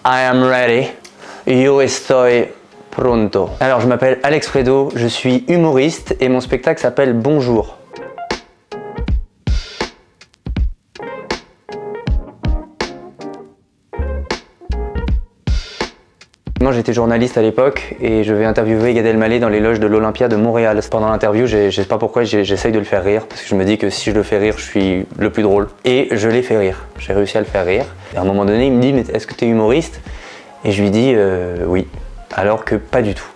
I am ready. Yo estoy pronto. Alors, je m'appelle Alex Fredo, je suis humoriste et mon spectacle s'appelle Bonjour. Moi j'étais journaliste à l'époque et je vais interviewer Gad Elmaleh dans les loges de l'Olympia de Montréal. Pendant l'interview, je sais pas pourquoi, j'essaye de le faire rire parce que je me dis que si je le fais rire, je suis le plus drôle. Et je l'ai fait rire, j'ai réussi à le faire rire. Et à un moment donné, il me dit « mais est-ce que tu es humoriste ?» Et je lui dis « oui ». Alors que pas du tout,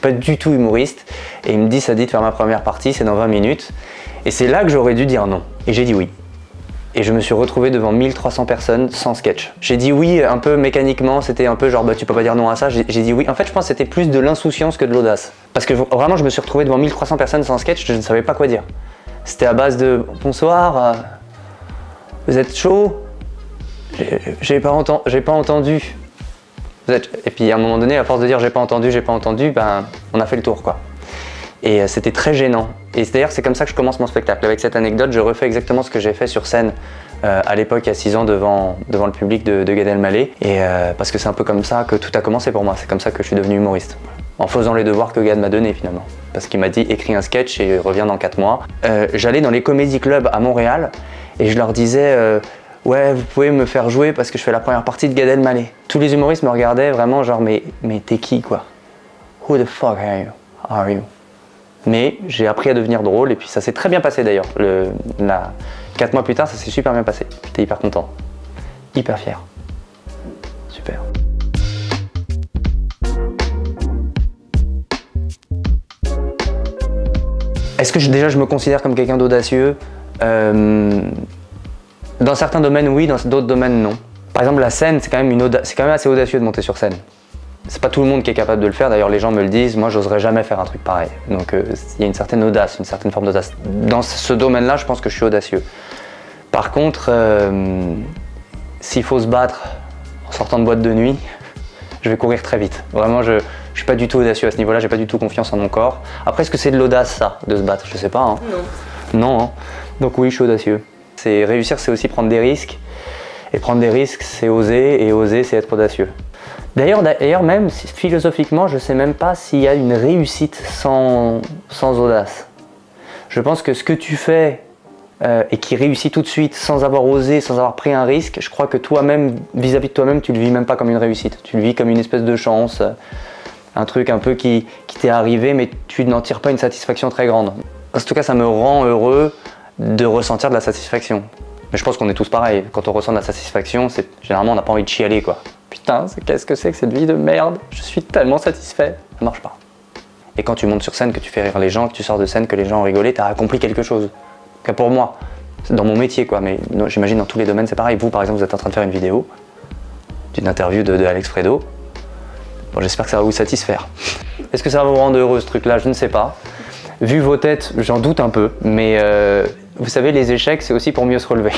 pas du tout humoriste. Et il me dit « ça dit de faire ma première partie, c'est dans 20 minutes ». Et c'est là que j'aurais dû dire non. Et j'ai dit oui. Et je me suis retrouvé devant 1300 personnes sans sketch. J'ai dit oui un peu mécaniquement, c'était un peu genre bah tu peux pas dire non à ça. J'ai dit oui. En fait je pense que c'était plus de l'insouciance que de l'audace. Parce que vraiment je me suis retrouvé devant 1300 personnes sans sketch, je ne savais pas quoi dire. C'était à base de bonsoir, vous êtes chaud? J'ai pas entendu. Et puis à un moment donné, à force de dire j'ai pas entendu, ben on a fait le tour quoi. Et c'était très gênant. Et d'ailleurs, c'est comme ça que je commence mon spectacle. Avec cette anecdote, je refais exactement ce que j'ai fait sur scène à l'époque, il y a 6 ans, devant le public de Gad Elmaleh. Et parce que c'est un peu comme ça que tout a commencé pour moi. C'est comme ça que je suis devenu humoriste. En faisant les devoirs que Gad m'a donnés finalement. Parce qu'il m'a dit écris un sketch et reviens dans 4 mois. J'allais dans les comédie clubs à Montréal et je leur disais ouais, vous pouvez me faire jouer parce que je fais la première partie de Gad Elmaleh. Tous les humoristes me regardaient vraiment genre mais t'es qui quoi? Who the fuck are you? Mais j'ai appris à devenir drôle et puis ça s'est très bien passé d'ailleurs. 4 mois plus tard, ça s'est super bien passé. J'étais hyper content, hyper fier. Super. Est-ce que déjà je me considère comme quelqu'un d'audacieux? Dans certains domaines oui, dans d'autres domaines non. Par exemple la scène, c'est quand même assez audacieux de monter sur scène. C'est pas tout le monde qui est capable de le faire, d'ailleurs les gens me le disent, moi j'oserais jamais faire un truc pareil. Donc il y a une certaine audace, une certaine forme d'audace. Dans ce domaine-là, je pense que je suis audacieux. Par contre, s'il faut se battre en sortant de boîte de nuit, je vais courir très vite. Vraiment, je suis pas du tout audacieux à ce niveau-là, j'ai pas du tout confiance en mon corps. Après, est-ce que c'est de l'audace ça, de se battre? Je sais pas. Hein. Non. Non, hein. Donc oui, je suis audacieux. Réussir, c'est aussi prendre des risques. Et prendre des risques, c'est oser, et oser, c'est être audacieux. D'ailleurs, même philosophiquement, je ne sais même pas s'il y a une réussite sans audace. Je pense que ce que tu fais et qui réussit tout de suite sans avoir osé, sans avoir pris un risque, je crois que toi-même, vis-à-vis de toi-même, tu ne le vis même pas comme une réussite. Tu le vis comme une espèce de chance, un truc un peu qui t'est arrivé, mais tu n'en tires pas une satisfaction très grande. En tout cas, ça me rend heureux de ressentir de la satisfaction. Mais je pense qu'on est tous pareils. Quand on ressent de la satisfaction, généralement, on n'a pas envie de chialer, quoi. Putain, qu'est-ce que c'est que cette vie de merde? Je suis tellement satisfait. Ça marche pas. Et quand tu montes sur scène, que tu fais rire les gens, que tu sors de scène, que les gens ont rigolé, t'as accompli quelque chose. Pour moi, dans mon métier, quoi. Mais j'imagine dans tous les domaines, c'est pareil. Vous, par exemple, vous êtes en train de faire une vidéo d'une interview de Alex Fredo. Bon, j'espère que ça va vous satisfaire. Est-ce que ça va vous rendre heureux, ce truc-là? Je ne sais pas. Vu vos têtes, j'en doute un peu. Mais vous savez, les échecs, c'est aussi pour mieux se relever.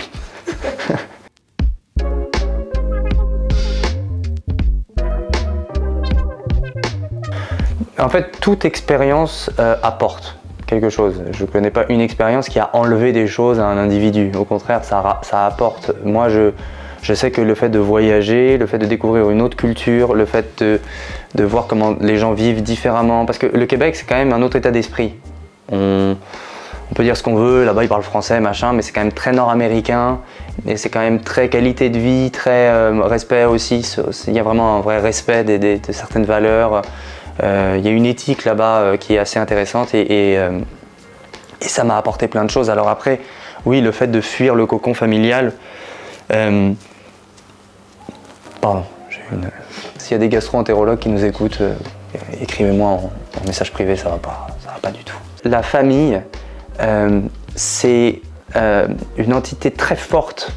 En fait, toute expérience apporte quelque chose. Je ne connais pas une expérience qui a enlevé des choses à un individu. Au contraire, ça apporte. Moi, je sais que le fait de voyager, le fait de découvrir une autre culture, le fait de voir comment les gens vivent différemment, parce que le Québec, c'est quand même un autre état d'esprit. On peut dire ce qu'on veut, là-bas ils parlent français, machin, mais c'est quand même très nord-américain, et c'est quand même très qualité de vie, très respect aussi. Il y a vraiment un vrai respect de certaines valeurs. Il y a une éthique là-bas qui est assez intéressante et ça m'a apporté plein de choses. Alors après, oui, le fait de fuir le cocon familial, pardon, s'il y a des gastro-entérologues qui nous écoutent, écrivez-moi en message privé, ça va pas du tout. La famille, c'est une entité très forte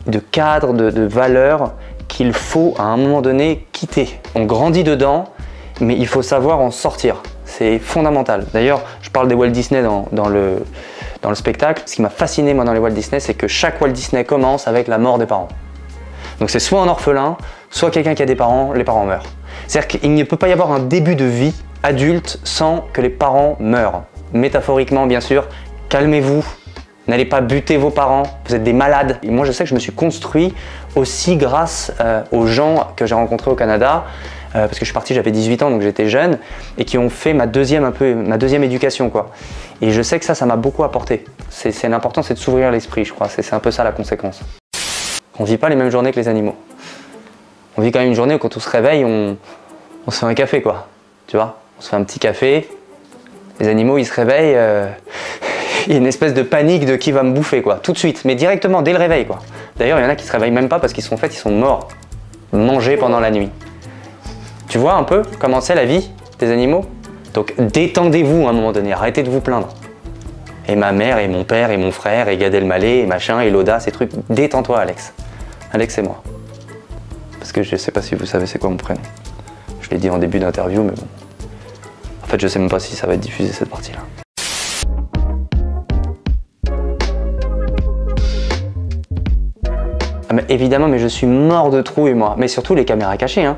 de cadre, de valeurs qu'il faut à un moment donné quitter. On grandit dedans, mais il faut savoir en sortir. C'est fondamental. D'ailleurs, je parle des Walt Disney dans le spectacle. Ce qui m'a fasciné moi dans les Walt Disney, c'est que chaque Walt Disney commence avec la mort des parents. Donc c'est soit un orphelin, soit quelqu'un qui a des parents, les parents meurent. C'est-à-dire qu'il ne peut pas y avoir un début de vie adulte sans que les parents meurent. Métaphoriquement bien sûr, calmez-vous, N'allez pas buter vos parents, vous êtes des malades. Et moi je sais que je me suis construit aussi grâce aux gens que j'ai rencontrés au Canada, parce que je suis parti, j'avais 18 ans, donc j'étais jeune, et qui ont fait ma deuxième éducation, quoi. Et je sais que ça m'a beaucoup apporté. C'est l'important, c'est de s'ouvrir l'esprit, je crois. C'est un peu ça la conséquence. On ne vit pas les mêmes journées que les animaux. On vit quand même une journée où quand on se réveille, on se fait un café, quoi. Tu vois, on se fait un petit café. Les animaux, ils se réveillent, il y a une espèce de panique de qui va me bouffer, quoi. Tout de suite, mais directement, dès le réveil, quoi. D'ailleurs, il y en a qui se réveillent même pas parce qu'ils sont faits, ils sont morts, mangés pendant la nuit. Tu vois un peu comment c'est la vie des animaux? Donc détendez-vous à un moment donné, arrêtez de vous plaindre. Et ma mère, et mon père, et mon frère, et Gad Elmaleh, et machin, et Loda, ces trucs. Détends-toi, Alex. Alex, c'est moi. Parce que je sais pas si vous savez c'est quoi mon prénom. Je l'ai dit en début d'interview, mais bon. En fait, je sais même pas si ça va être diffusé cette partie-là. Ah, mais évidemment, mais je suis mort de trouille, moi. Mais surtout les caméras cachées, hein.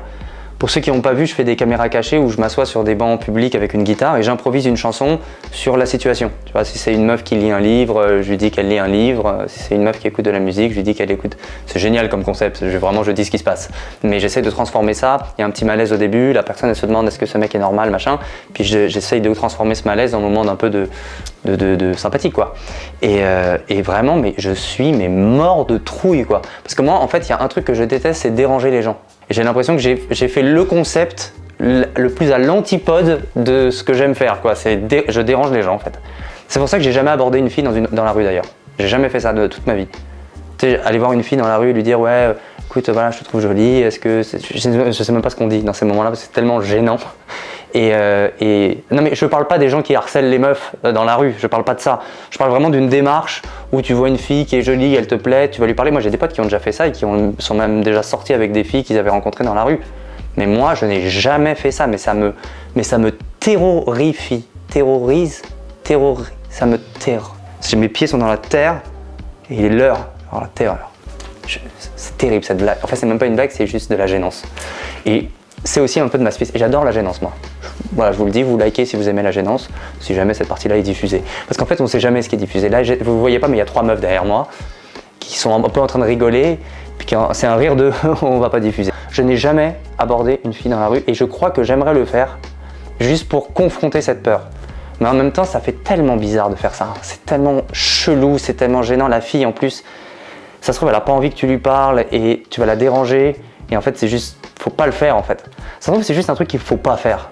Pour ceux qui n'ont pas vu, je fais des caméras cachées où je m'assois sur des bancs publics avec une guitare et j'improvise une chanson sur la situation. Tu vois, si c'est une meuf qui lit un livre, je lui dis qu'elle lit un livre. Si c'est une meuf qui écoute de la musique, je lui dis qu'elle écoute. C'est génial comme concept, vraiment je dis ce qui se passe. Mais j'essaie de transformer ça, il y a un petit malaise au début, la personne elle se demande est-ce que ce mec est normal, machin. Puis j'essaye de transformer ce malaise dans un moment d'un peu de sympathique, quoi. Et vraiment, mais je suis mort de trouille, quoi. Parce que moi, en fait, il y a un truc que je déteste, c'est déranger les gens. Et j'ai l'impression que j'ai fait le concept le plus à l'antipode de ce que j'aime faire, quoi. Je dérange les gens, en fait. C'est pour ça que j'ai jamais abordé une fille dans la rue, d'ailleurs. J'ai jamais fait ça de toute ma vie. Tu sais, aller voir une fille dans la rue et lui dire ouais, écoute, voilà, je te trouve jolie, est-ce que je sais même pas ce qu'on dit dans ces moments-là, parce que c'est tellement gênant. Non mais je parle pas des gens qui harcèlent les meufs dans la rue, je parle pas de ça. Je parle vraiment d'une démarche où tu vois une fille qui est jolie, elle te plaît, tu vas lui parler. Moi j'ai des potes qui ont déjà fait ça et qui sont même déjà sortis avec des filles qu'ils avaient rencontrées dans la rue. Mais moi je n'ai jamais fait ça, mais ça me terrorise, ça me terre. Mes pieds sont dans la terre et il est l'heure, alors la terre. C'est terrible cette blague. En fait c'est même pas une blague, c'est juste de la gênance. Et c'est aussi un peu de ma spécialité. J'adore la gênance, moi. Voilà, je vous le dis, vous likez si vous aimez la gênance, si jamais cette partie-là est diffusée. Parce qu'en fait, on ne sait jamais ce qui est diffusé. Là, vous ne voyez pas, mais il y a 3 meufs derrière moi qui sont un peu en train de rigoler, puis c'est un rire de « on va pas diffuser ». Je n'ai jamais abordé une fille dans la rue et je crois que j'aimerais le faire juste pour confronter cette peur. Mais en même temps, ça fait tellement bizarre de faire ça. C'est tellement chelou, c'est tellement gênant. La fille, en plus, ça se trouve, elle n'a pas envie que tu lui parles et tu vas la déranger. Et en fait, c'est juste, faut pas le faire en fait. Ça se trouve, c'est juste un truc qu'il faut pas faire.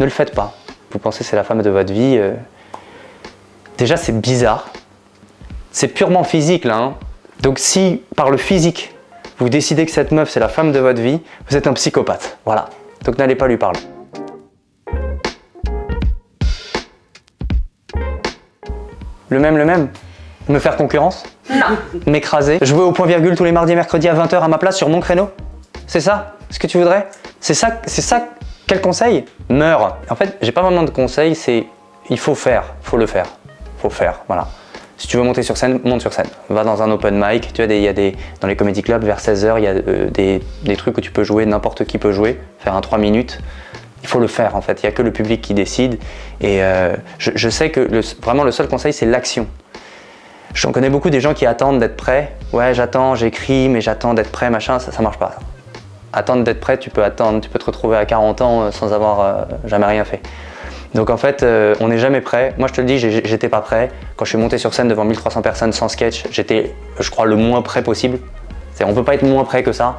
Ne le faites pas. Vous pensez que c'est la femme de votre vie. Déjà, c'est bizarre. C'est purement physique là. Hein. Donc si, par le physique, vous décidez que cette meuf, c'est la femme de votre vie, vous êtes un psychopathe. Voilà. Donc n'allez pas lui parler. Le même. Me faire concurrence? Non. M'écraser? Jouer au point virgule tous les mardis et mercredis à 20 h à ma place sur mon créneau? C'est ça ce que tu voudrais? C'est ça, quel conseil? Meurs. En fait, j'ai pas vraiment de conseil, c'est il faut faire, faut le faire. Faut faire, voilà. Si tu veux monter sur scène, monte sur scène. Va dans un open mic, tu vois, dans les comedy clubs, vers 16 h, il y a des trucs où tu peux jouer, n'importe qui peut jouer, faire un 3 minutes. Il faut le faire en fait, il n'y a que le public qui décide. Et je sais que vraiment le seul conseil, c'est l'action. J'en connais beaucoup des gens qui attendent d'être prêts. Ouais, j'attends, j'écris, mais j'attends d'être prêt, machin, ça marche pas. Attendre d'être prêt, tu peux te retrouver à 40 ans sans avoir jamais rien fait. Donc en fait, on n'est jamais prêt. Moi je te le dis, j'étais pas prêt. Quand je suis monté sur scène devant 1300 personnes sans sketch, j'étais, je crois, le moins prêt possible. On peut pas être moins prêt que ça.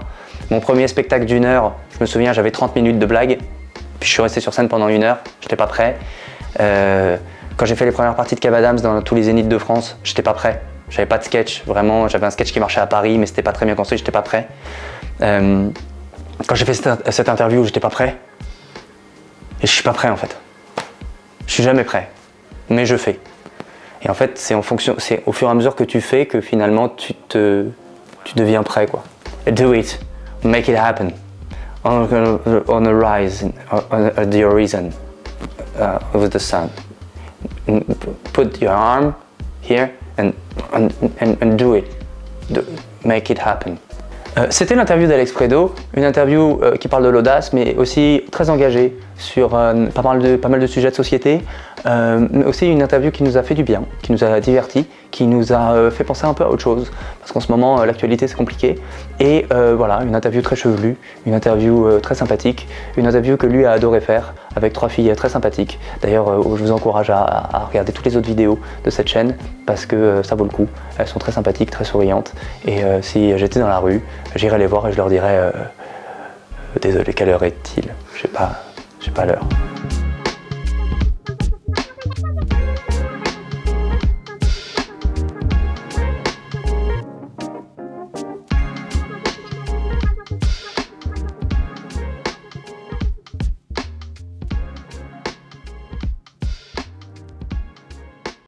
Mon premier spectacle d'1 heure, je me souviens, j'avais 30 minutes de blague. Puis je suis resté sur scène pendant 1 heure, j'étais pas prêt. Quand j'ai fait les premières parties de Kev Adams dans tous les Zéniths de France, j'étais pas prêt. J'avais pas de sketch, vraiment. J'avais un sketch qui marchait à Paris, mais c'était pas très bien construit, j'étais pas prêt. Quand j'ai fait cette interview, j'étais pas prêt. Et je suis pas prêt en fait. Je suis jamais prêt, mais je fais. Et en fait, c'est au fur et à mesure que tu fais que finalement tu deviens prêt, quoi. Do it, make it happen. On the rise, on the horizon, with the sun. Put your arm here and do it. Make it happen. C'était l'interview d'Alex Prédo, une interview qui parle de l'audace, mais aussi très engagée sur pas mal de sujets de société. Mais aussi une interview qui nous a fait du bien, qui nous a divertis, qui nous a fait penser un peu à autre chose, parce qu'en ce moment l'actualité c'est compliqué. Et voilà, une interview très chevelue, une interview très sympathique, une interview que lui a adoré faire, avec 3 filles très sympathiques. D'ailleurs, je vous encourage à regarder toutes les autres vidéos de cette chaîne, parce que ça vaut le coup. Elles sont très sympathiques, très souriantes, et si j'étais dans la rue, j'irais les voir et je leur dirais désolé, quelle heure est-il? J'ai pas l'heure.